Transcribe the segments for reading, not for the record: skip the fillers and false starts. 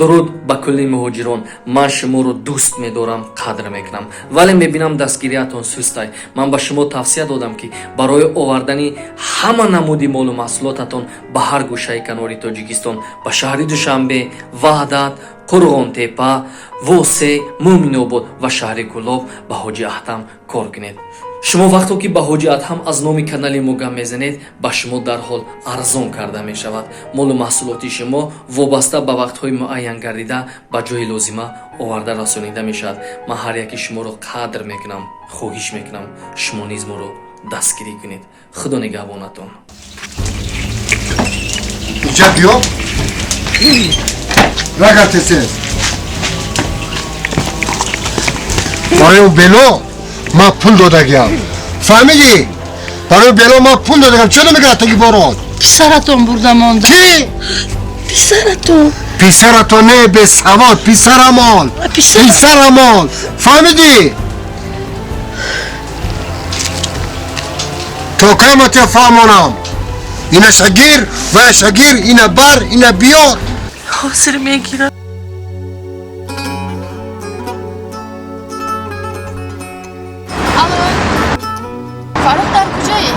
дуруд ба кулли муҳоҷирон. Ман шуморо дӯст медорам, қадр мекунам. Вале мебинам дастгириятон сустай. Ман ба шумо тавсия додам ки барои овардани ҳама намуди молу маҳсулотатон ба ҳар гӯшаи канори Тоҷикистон ба шаҳри Душанбе, Ваҳдат, Қурғонтепа, Восе, Муъминобод ва шаҳри Гулоб ба Ҳоҷи Аҳтам кор кунед. шумо вақто ки ба Ҳоҷи Аҳтам аз номи канали мо гам мезанед, ба шумо дарҳол арзон карда мешавад. молу маҳсулоти шумо вобаста ба вақтҳои муайян гардида ба ҷои лозима оварда расонида мешавад. ман ҳар яки шуморо қадр мекунам, хоҳиш мекунам шумо низ моро дастгирӣ кунед. худо нигаҳбонатон. Inca diyor. Ragatesiz. Barıyor belo. Ma pul dodagam. Famili. Barıyor belo ma pul dodagam. Çöne mi gattı ki boron? Pisaraton burada monda. Ki? Pisaraton. Pisaraton ne be savat. Pisaramon. Pisaramon. Famili. Tokamat ya famonam. Yine şagir ve şagir yine bar yine biyor. Hazır megira. Alo. Faruk dar kujai?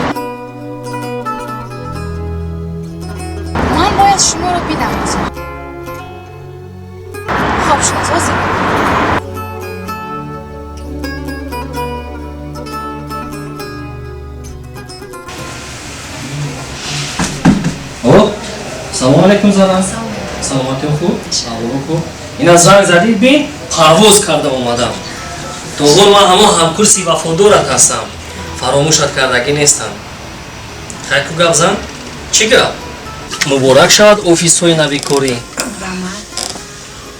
Man boyad shumoro bidam. Xo'p, shunday hozir. салому алайкум зана. саломатион хуб? Аҳволон хуб? ина занг задид бин парвоз карда омадам. то ҳол ман ҳамон ҳамкурси вафодорат ҳастам. фаромӯшат кардагӣ нестам. хайку гап зан? Чӣ гап? муборак шавад офисҳои нави корӣ.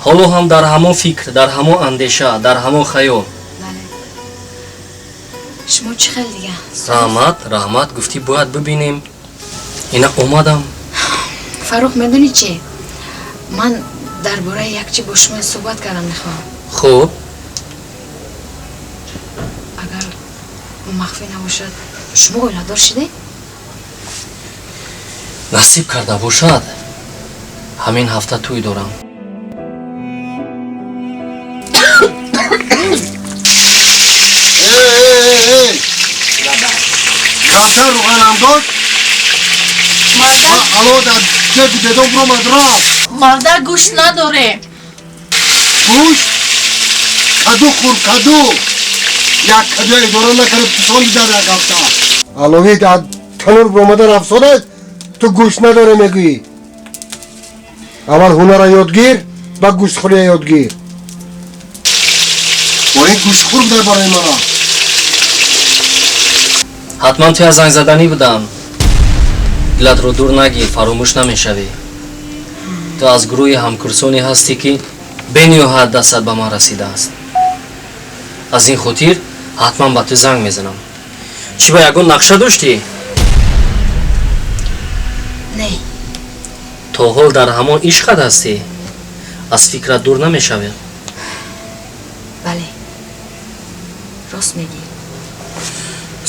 ҳоло ҳам дар ҳамон фикр, дар ҳамон андеша, дар ҳамон хаёл. Шумо чӣ хел дига? раҳмат гуфтӣ бояд бибинем. ина омадам. Фарух медони чӣ? Ман дар бораи як чӣ бо шумо суҳбат кардам мехоҳам. хуб. Агар махфӣ набошад, шумо оиладор шидед? насиб карда бошад. ҳамин ҳафта тӯй дорам. Gazda ruhanam dod. Alo da dedi dedom romadra. Marda go'sht nadore. Go'sht? Kadu khur kadu. Ya kadu idora nakarib son didar gafta. Alovi da tanur romadar afsone tu go'sht nadore megui. Amal hunara yodgir va go'shtxo'riya yodgir. Voy go'shtxo'r dar baray mara. ҳатман ту аз занг заданӣ будам. дилатро дур нагир, фаромӯш намешавӣ. ту аз гурӯҳи ҳамкурсоне ҳастӣ ки бениҳоят дастат ба ман расидааст. аз ин хотир ҳатман ба ту занг мезанам. чӣ ба ягон нақша доштӣ? Не. то ҳол дар ҳамон ишқат ҳастӣ. аз фикрат дур намешавӣ. Бале. Рост мегӣ.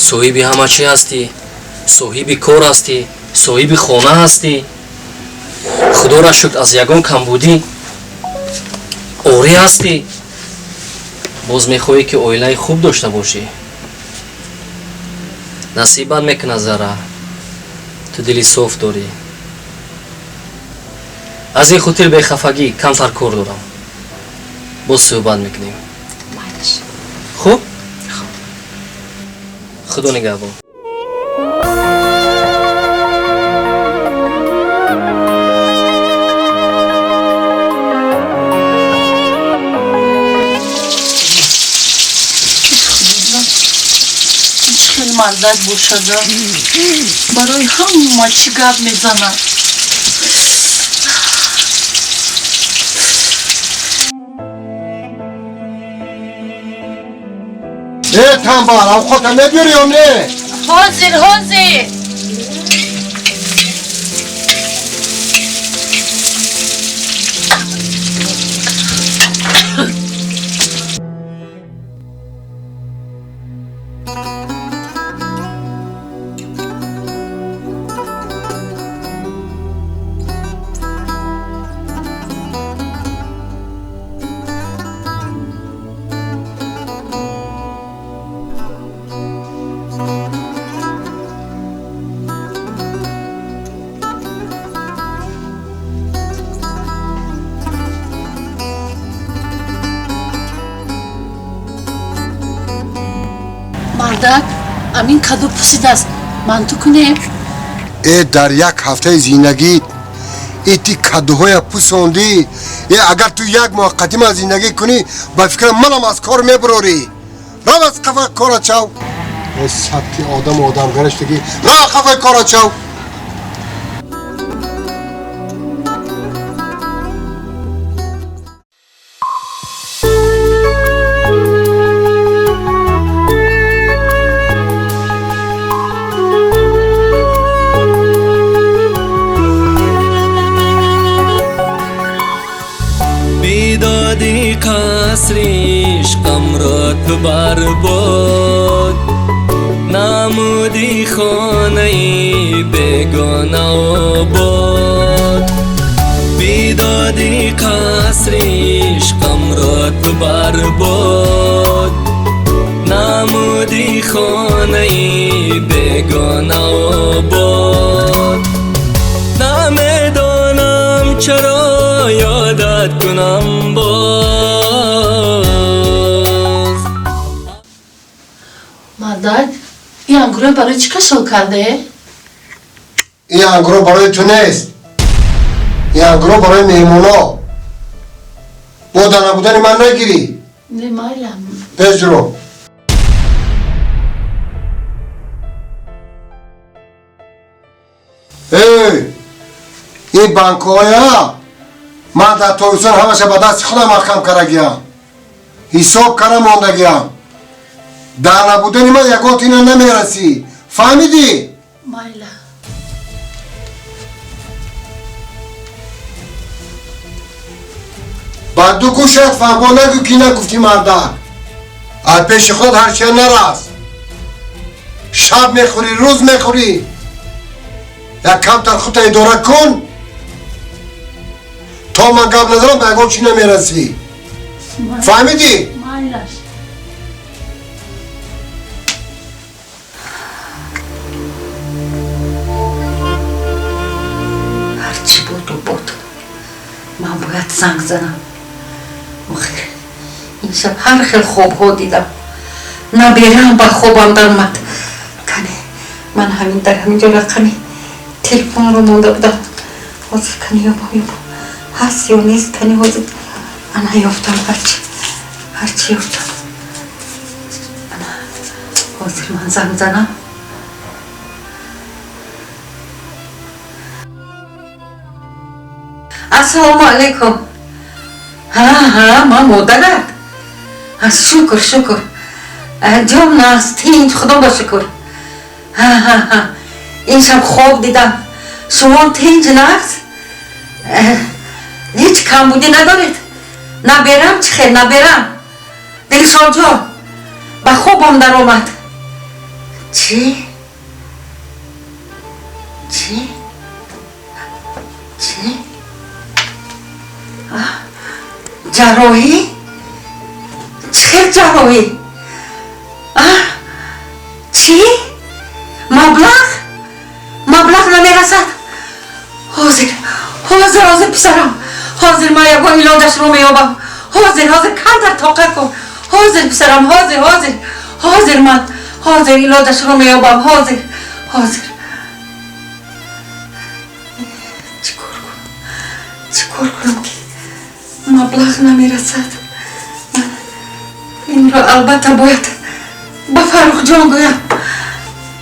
соҳиби ҳама чӣ ҳастӣ. соҳиби кор ҳастӣ. соҳиби хона ҳастӣ. худоро шукр аз ягон камбудӣ орӣ ҳастӣ. боз мехоҳӣ ки оилаи хуб дошта бошӣ. насибат мекунад зара. ту дили соф дорӣ. аз ин хотир бехафагӣ, камтар кор дорам. боз суҳбат мекунем. Майлаш. хуб? худо нигаҳбон. Хел мандат бошада. Барои ҳама чӣ гап мезанад. تنبال اوقات نمیاری یا نه؟ حاضر مردک امین کدو پوسید است من تو کنه ای در یک هفته زندگی ایتی کدوهای پوسوندی اگر تو یک ماه قدیم زندگی کنی با فکر منم از کار میبروری رو از قفای کارا چاو ای سبتی آدم گرشتگی رو قفای کارا چاو بیدادی قصریش قمرات برباد نمودی خانه بگانه آباد بیدادی قصریش قمرات برباد نمودی خانه بگانه آباد نمیدانم چرا یادت کنم باز مردک این انگوره برای چی کشل کرده؟ این انگورو برای تو نیست این انگورو برای میمونا بودا نبودن من نگیری نه مایلم پجرو این بانکویا من در تویسون همشه با دست خودم محکم کرگیم حساب کرم ماندگیم در نبودن من یکات اینا نمیرسی فهمیدی؟ مایلم با دو گوشت فهمو نگو کی نگفتی مردک از پیش خود هرچی نرس شب میخوری روز میخوری یک کم تر خودت اداره کن تا من گپ ندارم به اگه چی نمیرسی فهمیدی؟ مایلش هرچی بود و بود من باید زنگ زنم آخر این شب هر خیل خواب ها دیدم نبیرم با خوابم در اومد کنه من همین در همین جا کنه تلفن رو مونده بودم حاضر کنه یا با هست یا نیست کنه حاضر انا یافتم هرچی یافتم انا حاضر من زنگ زنم السلام علیکم ها ما مادرت شکر جان است تینج خدا با شکر ها این شب خواب دیدم شما تینج نست هیچ کم بودی ندارید نبرم چه خیر نبرم دلشان جان با خوابم در آمد چی؟ جراحی؟ چه جراحی؟ چی؟ مبلغ نمیرسد حاضر پسرم حاضر ما یکو ایلادش رو میابم حاضر کم در طاقت کن حاضر پسرم حاضر من حاضر ایلادش رو میابم حاضر چیکار کنم که مبلغ نمیرسد من این را البته باید با فرخ جان گویم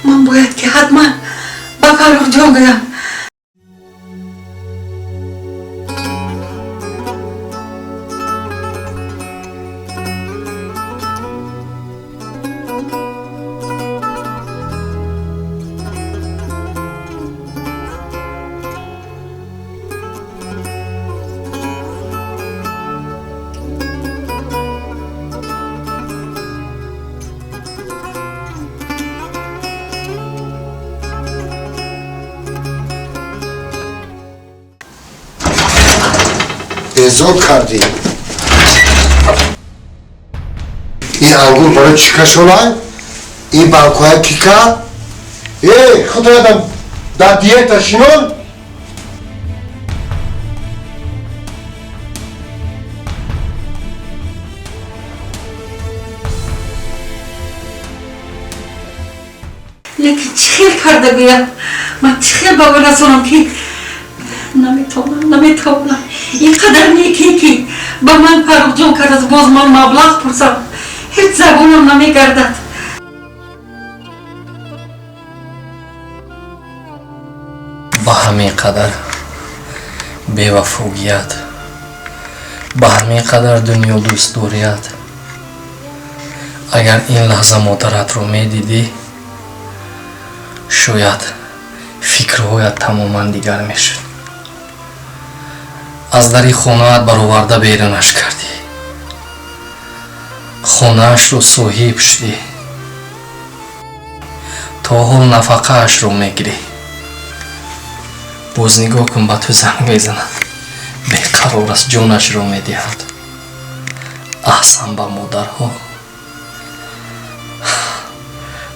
من باید که حتما با فرخ جان گویم زود کردی این انگور برای چیکار شدن؟ این بانکوهای کیکا؟ خود آدم در دیتا شنون؟ لیکن چیکار کرده گویم من چیکار باور رسونم که نمیتونم اینقدر نیکی که با من فرق جون کرد باز من مبلغ پرسم هیچ زبونم نمیگردد با همین قدر بیوفوگیت با همین قدر دنیا دوست دوریت اگر این لحظه مادرت رو میدیدی شاید فکرهایت تماما دیگر میشد از دری خانه‌ات برآورده بیرونش کردی خانه‌اش رو صاحب شدی تا حال نفقه اش رو میگیری باز نگاه کن به تو زنگ میزند بیقرار است جانش رو میدهد احسن به مادرها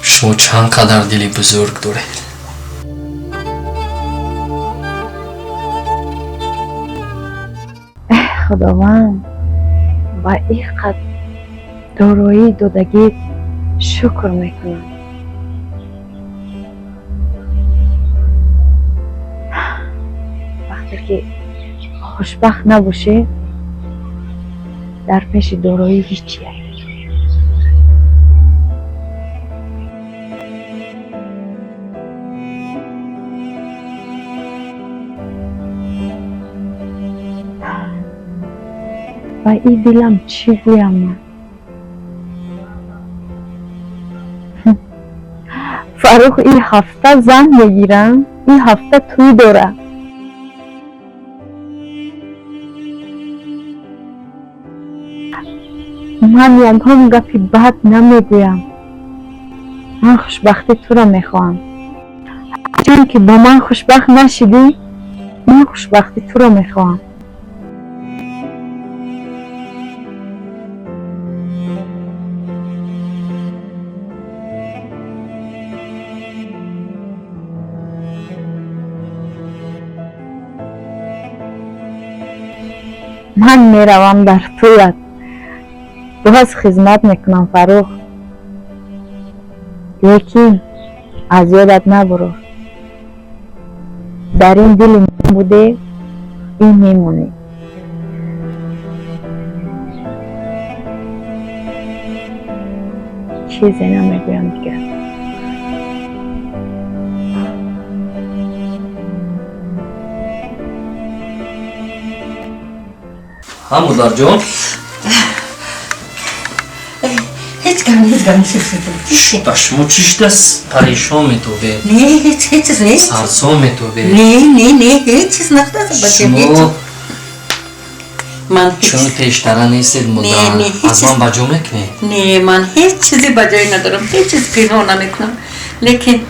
شما چند قدر دلی بزرگ دارید خداوند با اینقدر دارایی دادگی شکر میکنم وقتی که خوشبخت نباشی در پیش دارایی هیچی و این دلم چی گویم من فاروق این هفته زن میگیرم این هفته توی داره من یک هم گپی بد نمیگویم من خوشبختی تو را میخواهم چون که با من خوشبخت نشدی من خوشبختی تو را میخواهم من میروم در تویت باز خدمت میکنم فاروق لیکن از یادت نبرو در این دل من بوده این میمونه چیزی نمیگویم دیگر ها مادر جان هیچ گم به شما چیش دست پریشان میتوبه نه هیچ چیز نیست سرسام میتوبه نه هیچ چیز نخواست باشه شما من چون پیشتره نیستید مادر از من بجا میکنی نه من هیچ چیزی بجایی ندارم هیچ چیز پنهان نمیکنم لیکن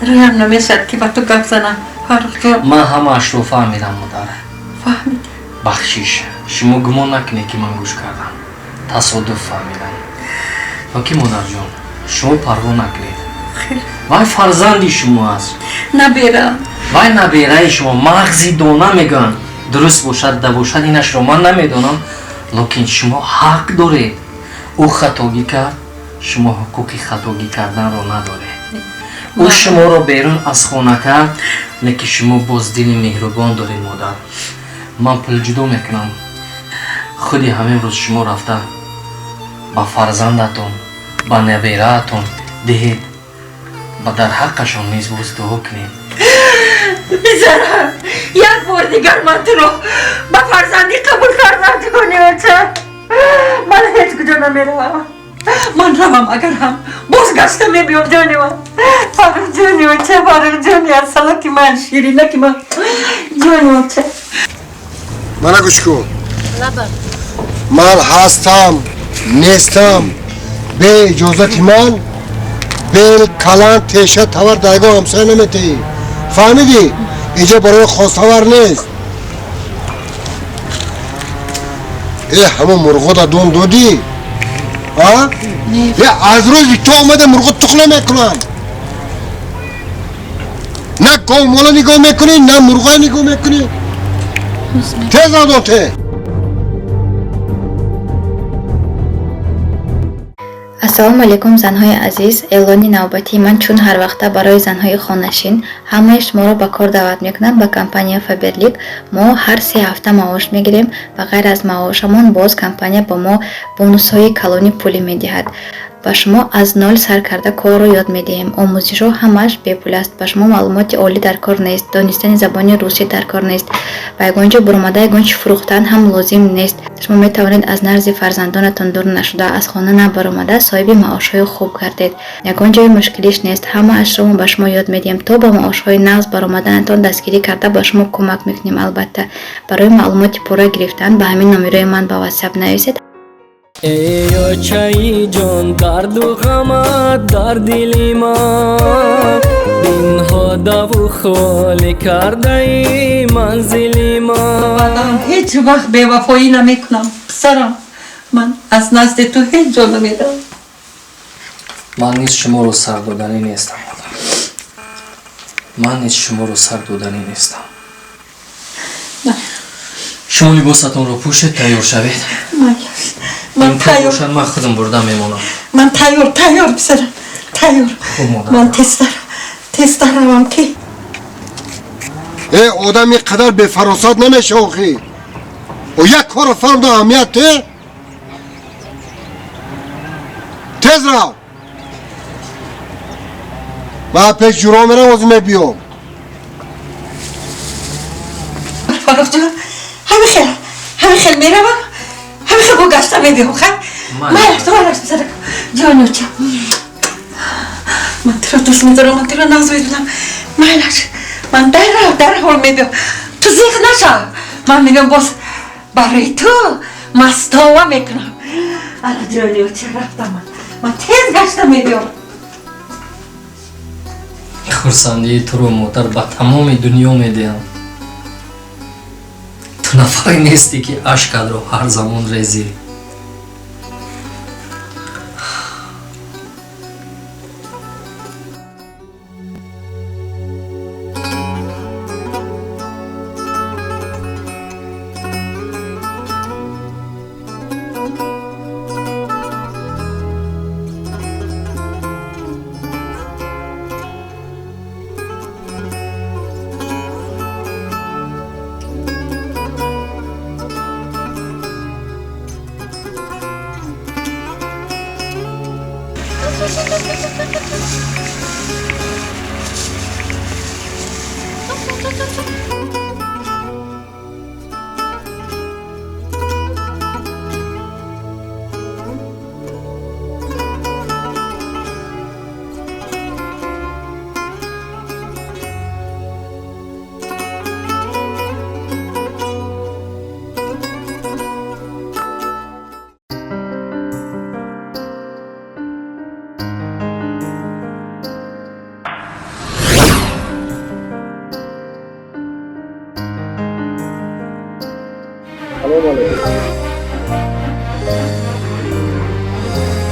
رویم نمیشد که با تو گپ زنم فاروق جان من همه اش رو فهمیدم مادر فهمیدی بخشیش شما گمان نکنی که من گوش کردم تصادف فهمیدم اوکی مادر جان شما پروا نکنید وای فرزندی شما است نبیرم وای نبیره شما مغزی دانه میگن درست باشد نباشد اینش رو من نمیدانم لیکن شما حق دارید او خطاگی کرد شما حقوقی خطاگی کردن رو ندارید او شما رو بیرون از خانه کرد لیکن شما باز دل مهربان دارید مادر من پلجدو میکنم خودی همین روز شما رفته با فرزندتون با نبیرهتون دهید و در حقشون نیز باز دعا کنید بیزارم یک بار دیگر من تو رو با فرزندی قبول کردم دنیا چه من هیچ کجا نمیروم من روم اگر هم بازگشته میبیم جانیوان فاروق جانیوان چه فاروق جانیوان سلا که من شیرینه که من جانیوان چه من گوش کن من هستم نیستم به اجازت من به کلان تیشه تور دایگاه همسایه نمیتی فهمیدی؟ اینجا برای خواستاور نیست همه مرغا دا دون دودی ها؟ از روزی تو آمده مرغا تخلا میکنن نه قوم مولا نگاه میکنی نه مرغا نگاه میکنی تیز آدم ассалому алайкум занҳои азиз, эълони навбатии ман чун ҳар вақта барои занҳои хонашин ҳамаи шуморо ба кор даъват мекунам ба компания Faberlic. мо ҳар 3 ҳафта маош мегирем ва ғайр аз маошамон боз компания ба мо бонусҳои калони пулӣ медиҳад. ба шумо аз нол сар карда корро ёд медиҳем. омӯзишҳо ҳамааш бепул аст. ба шумо маълумоти олӣ дар кор нест. донистани забони русӣ дар кор нест. ба ягон ҷо буромада ягон чӣ фурӯхтан ҳам лозим нест. шумо метавонед аз нарзи фарзандонатон дур нашуда, аз хона набаромада соҳиби маошҳои хуб гардед. ягон ҷои мушкилиш нест. ҳамаашро мо ба шумо ёд медиҳем. то ба маошҳои нағз баромаданатон дастгирӣ карда ба шумо кӯмак мекунем. албатта барои маълумоти пурра гирифтан ба ҳамин номерои ман ба WhatsApp нависед. ای آچای جان درد و غمت در دلی من دینها دو خالی کرده ای منزلی من آدم هیچ وقت بی‌وفایی نمیکنم پسرم. من از نزد تو هیچ جا نمیرم. من نیز شما رو سر دادنی نیستم مادر. من نیز شما رو سر دادنی نیستم. نه شما لباستون رو پوشید تیار شوید. من این تیار باشن من خودم برده میمونم. من تیار پسرم تیار. خوب مادر. من تستر روم که آدم یک قدر به فراسات نمیشه آخی و یک کار فرد اهمیت ده تیز رو من پیش جورا میرم وزمه بیام فاروق جان همه خیل میرم همه خیل با گشته میبیم خیل مایلش پسرم جانو چم من تیرا دوست میدارم من تیرا ناز میدونم مایلش من در حال میبیم تو زیخ نشا من میگم باز برای تو مستاوا میکنم الان جانو چه رفتم من تیز گشته میبیم خورسندی تو رو مادر به تمام دنیا میدیم. تو نفری نیستی که اشک رو هر زمان ریزی.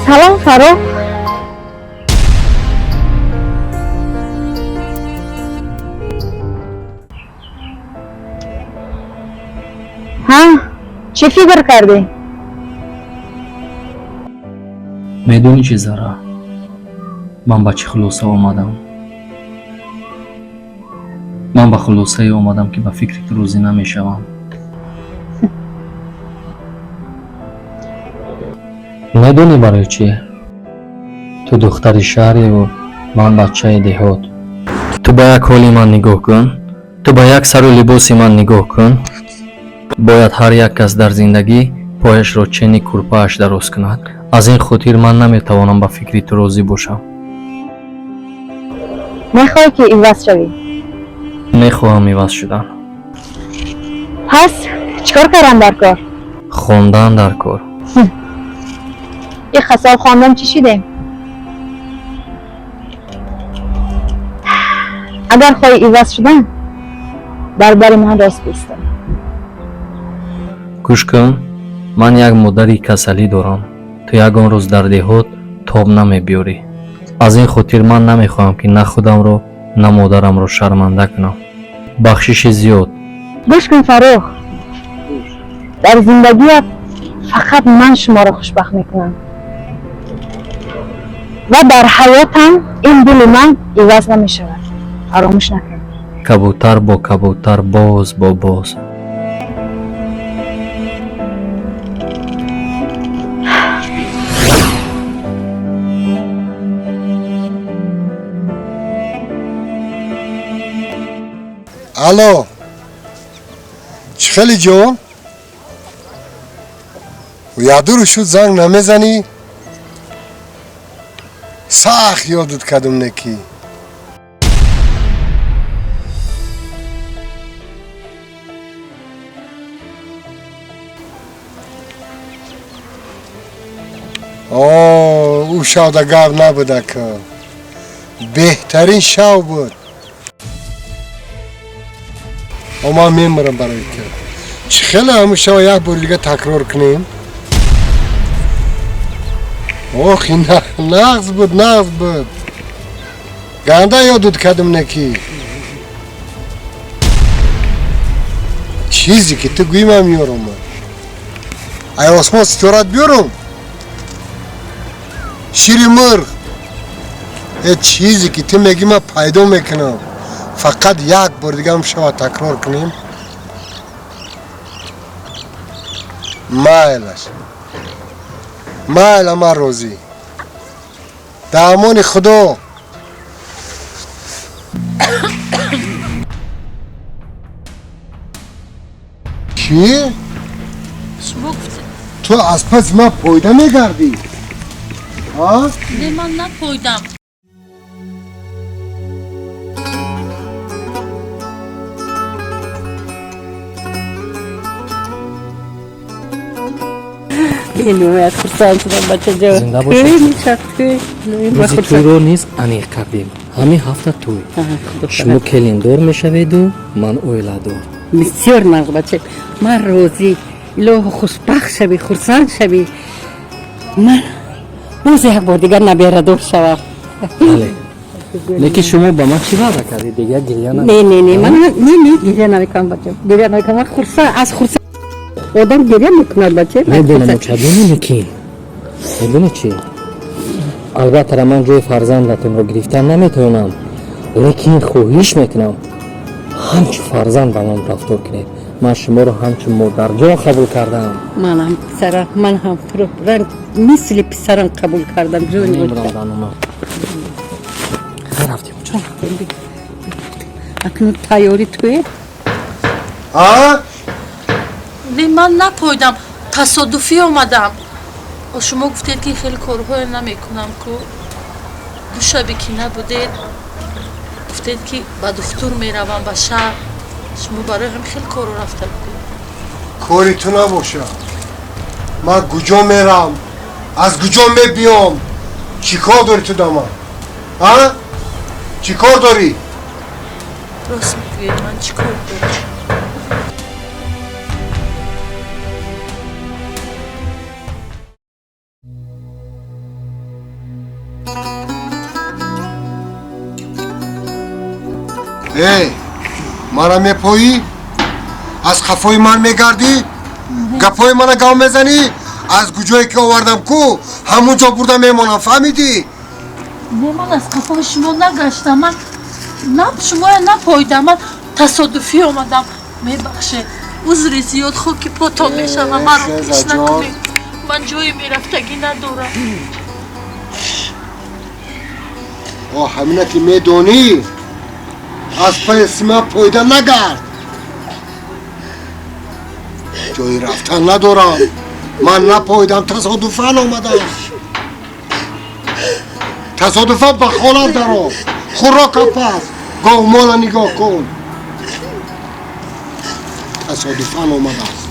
سلام فاروق. ها چی فکر کردی؟ میدونی چی زارا؟ من با چه خلاصه آمدم؟ من با خلاصه آمدم که به فکر تو روزی نمیشوم. میدونی برای چیه؟ تو دختر شهری و من بچه دهات. تو با یک حالی من نگاه کن. تو با یک سر و لباسی من نگاه کن. باید هر یک کس در زندگی پایش را چنی کرپاش دراز کند. از این خاطر من نمیتوانم با فکری تو راضی باشم. میخوای که عوض شوی؟ میخواهم عوض شدن. پس چیکار کردن در کار؟ خواندن در کار. یه خسال خواندن چی شده؟ اگر خواهی عوض شدن برابر من راست بیستم. گوش کن. ман як модари касалӣ дорам. ту ягон рӯз дар деҳот тоб намебиёрӣ. аз ин хотир ман намехоҳам ки на худамро на модарамро шарманда кунам. бахшиши зиёд. گوش کن فروخ، در زندگیت فقط من شما را خوشبخت میکنم و در حیاتم این دل من عوض نمیشود. فراموش نکن. کبوتر با کبوتر، باز با باز. الو چی خیلی جون؟ و یادو رو شد زنگ نمیزنی؟ سخت یادت کدوم نکی او شو دا گاب نبوده که بهترین شو بود. اما میمرم برای که چه خیلی همون شو یک بار دیگه تکرار کنیم. اوخی نغز بود گنده یادت کدوم نکی چیزی که تو گویم هم میارم من ای آسمان ستورت بیارم شیری مرغ یه چیزی که تو میگی من پیدا میکنم فقط یک بار دیگه هم شما تکرار کنیم. مایل اما روزی در امان خدا. چی؟ شما گفتید تو از پس ما پایده میگردی؟ ها؟ نه من نپایدم. اینویت خرسان شدم بچه جو زنده باشی. خیلی شخصی روزی توی رو نیز انیق کردیم. همین هفته توی. شما کلیندور میشوید و من اویلادور. بسیار ناز بچه من روزی لوح خوشبخت شوی خرسان شوی من باز یک بار دیگر نبیردور شوم. بله. لیکن شما با من چی وعده کردید دیگه گریه نکنید؟ نه من نه گریه نمیکنم بچه گریه نمیکنم من خرسان آدم گریه میکند بچه میدونم چدونی نکین میدونی چی؟ البته را من جای فرزندتون رو گرفتن نمیتونم لیکن خواهش میکنم همچه فرزند با من رفتار کنید. من شما رو همچه مادر جان قبول کردم. منم پسرم من هم تو رو رنگ مثل پسرم قبول کردم جونی نمیرم دانوما خیر رفتیم چون اکنون تیاری توی ها؟ نه من نپایدم تصادفی آمدم. شما گفتید که خیلی کارهای نمیکنم که دو شبی که نبودید گفتید که با دکتر میروم به شهر. شما برای هم خیلی کار رفته بودید. کاری تو نباشه من کجا میرم از کجا میبیام چی کار داری تو داما؟ ها؟ چی کار داری؟ راست میگوید من چی کار دارم؟ ای مرا میپایی؟ از خفای من میگردی؟ گپای من گام میزنی؟ از کجایی که آوردم کو همونجا بردم میمانم فهمیدی؟ نه من از قفای شما نگشتم. من شما نپایدم. من تصادفی آمدم. میبخشه عذر زیاد خود که پاتا میشم. من رو پیش نکنید. من جای میرفتگی ندارم. همینه که میدونی از پای سیما پایده نگرد. جایی رفتن ندارم. من نپایدم تصادفاً آمدم. تصادفاً به خانم درام خوراک پس گاه مالا نگاه کن. تصادفاً آمدم.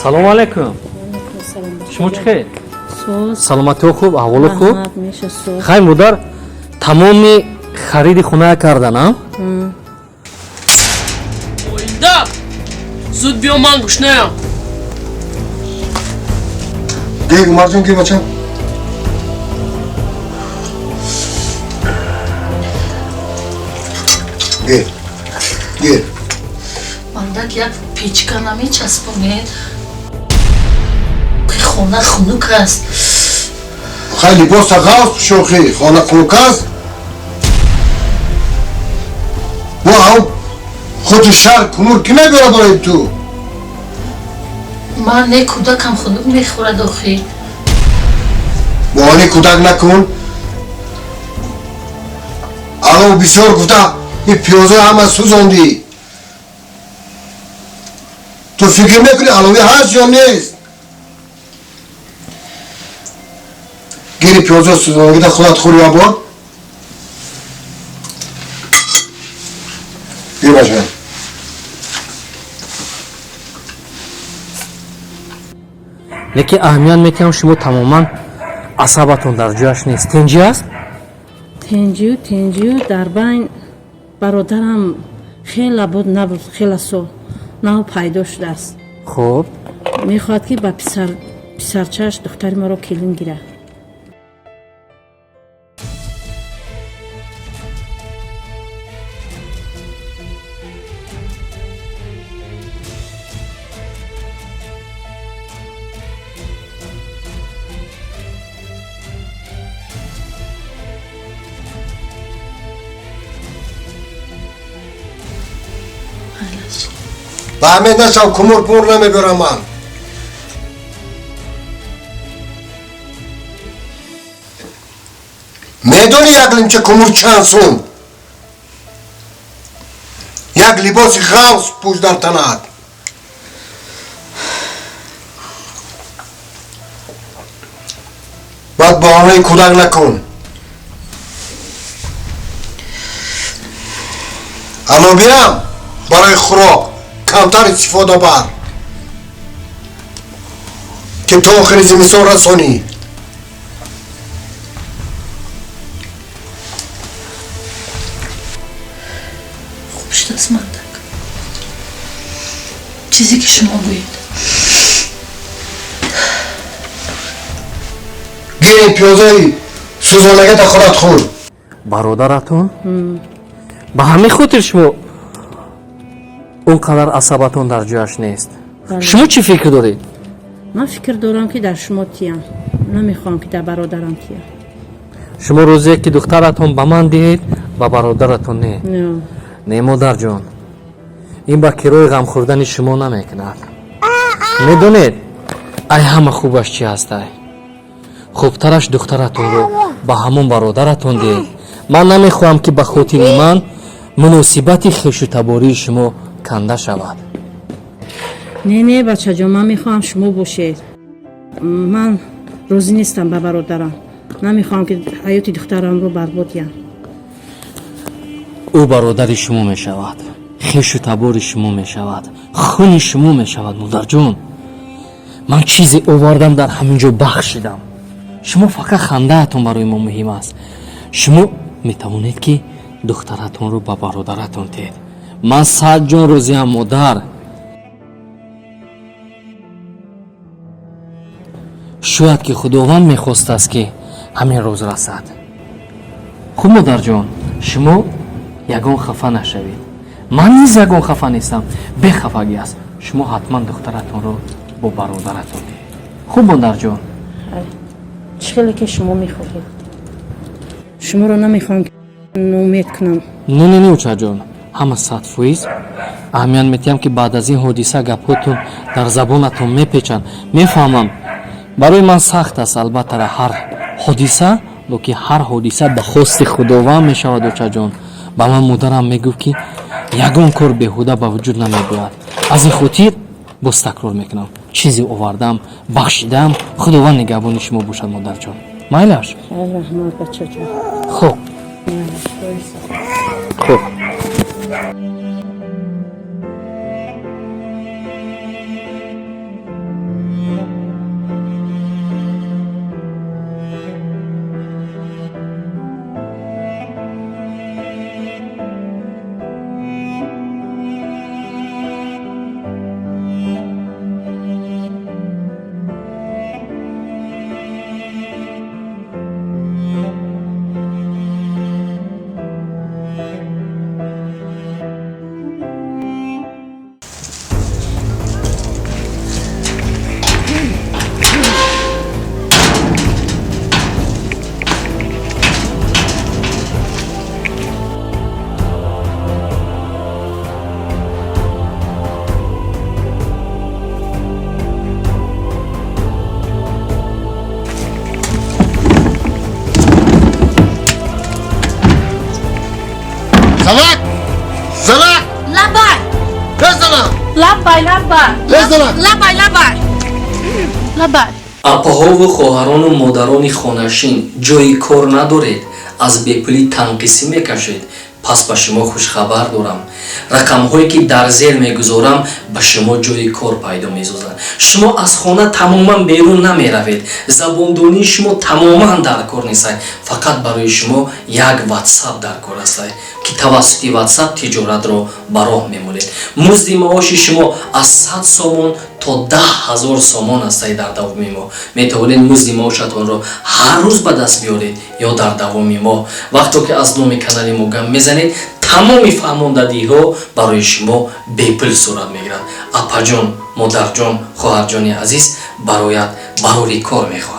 салому алайкум. Шумо чӣ хел? Саломатиҳо хуб, аҳволо хуб? Хай модар, тамоми хариди хона карданам? Оинда зуд биё, ман гӯшнаям. Гей, Умарҷон, гей бачам. Гей, гей. Мандак як печка намечаспонед. Хона хунук аст. Хай либос тағавз пушохи, хона хунук аст. Бо ҳам худи шар кунур ки мебера барои ту? Ман не кӯдакам хунук мехӯрад охи. Боҳони кӯдак накун. Алло бисёр гуфта ин пиёза ҳама сӯзонди. Ту фикр мекунӣ алови ҳаст ё нест? гири пиёза сӯзонгида худат хӯри абор. бир бача. лекин аҳамият мекунам шумо тамоман асабатон дар ҷояш нест. Тенҷӣ аст? тенҷию дар байн бародарам хела буд набуд, хела сол нав пайдо шудааст. Хуб. Мехоҳад ки ба писарчааш духтари маро келин гирад. Ба ҳамин нашав кумур пумур намеберам ман. медонӣ як лимча кумур чанд сум? як либоси ғавз пӯш дар танад. баъд баҳонаи кӯдак накун. алобиам барои хӯрок камтар истифода бар ки то охири зимистон расонӣ. Хуб шудааст Мандак. чизе ки шумо гӯед. гир ин пиёзаи сӯзонагида хӯрад хӯр. бародаратон ба ҳамин хотир шумо он қадар асабатон дар ҷояш нест. шумо чӣ фикр доред? ман фикр дорам ки дар шумо тиям, намехоҳам ки дар бародарам тиям. шумо рӯзе ки духтаратон ба ман диҳед, ба бародаратон не. Не модарҷон, ин ба кирои ғам хӯрдани шумо намекунад. медонед ай ҳама хубаш чӣ ҳастай? хубтараш духтаратонро ба ҳамон бародаратон диҳед. ман намехоҳам ки ба хотири ман муносибати хешутабории шумо канда шавад. не бачаҷон, ман мехоҳам шумо бошед. ман розӣ нестам ба бародарам. намехоҳам ки ҳаёти духтарамро барбодиям. ӯ бародари шумо мешавад, хешутабори шумо мешавад, хуни шумо мешавад. модарҷон, ман чизе овардам дар ҳамин ҷо бахшидам. шумо фақат хандаатон барои мо муҳим аст. шумо метавонед ки духтаратонро ба бародаратон диҳед. ман 100 ҷон розиам модар. шояд ки худованд мехостааст ки ҳамин рӯз расад. хуб модарҷон, шумо ягон хафа нашавед. ман низ ягон хафа нестам. бехафагӣ аст. шумо ҳатман духтаратонро бо бародаратон диҳед. хуб модарҷон. чӣ хеле ки шумо мехоҳед. шуморо намехоҳам ки ноумед кунам. не учаҷон, ҳама 100%. аҳамият метиҳам ки баъд аз ин ҳодиса гапҳотон дар забонатон мепечанд. мефаҳмам барои ман сахт аст албатта ҳар ҳодиса, локи ҳар ҳодиса ба хости худованд мешавад. учаҷон, ба ман модарам мегуфт ки ягон кор беҳуда ба вуҷуд намебояд. аз ин хотир боз такрор мекунам, чизе овардам, бахшидам. худованд нигаҳбони шумо бошад модарҷон. майлаш? раҳмат бачаҷон. хуб хуб. Лабай, лабай. Лезала. Лабай, лабай. Лабай. апаҳову хоҳарону модарони хонашин ҷои кор надоред, аз бепулӣ танқисӣ мекашед. пас ба шумо хушхабар дорам, рақамҳое ки дар зер мегузорам ба шумо ҷои кор пайдо месозанд. шумо аз хона тамоман берун намеравед, забондонии шумо тамоман дар кор нест. фақат барои шумо як ватсап дар кор аст ки тавассути ватсап тиҷоратро ба роҳ мемонед. музди маоши шумо аз 100 сомон то 10,000 сомон аст дар давоми моҳ. метавонед музди маошатонро ҳар рӯз ба даст биёред ё дар давоми моҳ. вақто ки аз номи канали мо гам мезанед, тамоми фаҳмондадиҳо барои шумо бепул сурат мегирад. апаҷон, модарҷон, хоҳарҷони азиз бароят барори кор мехоҳад.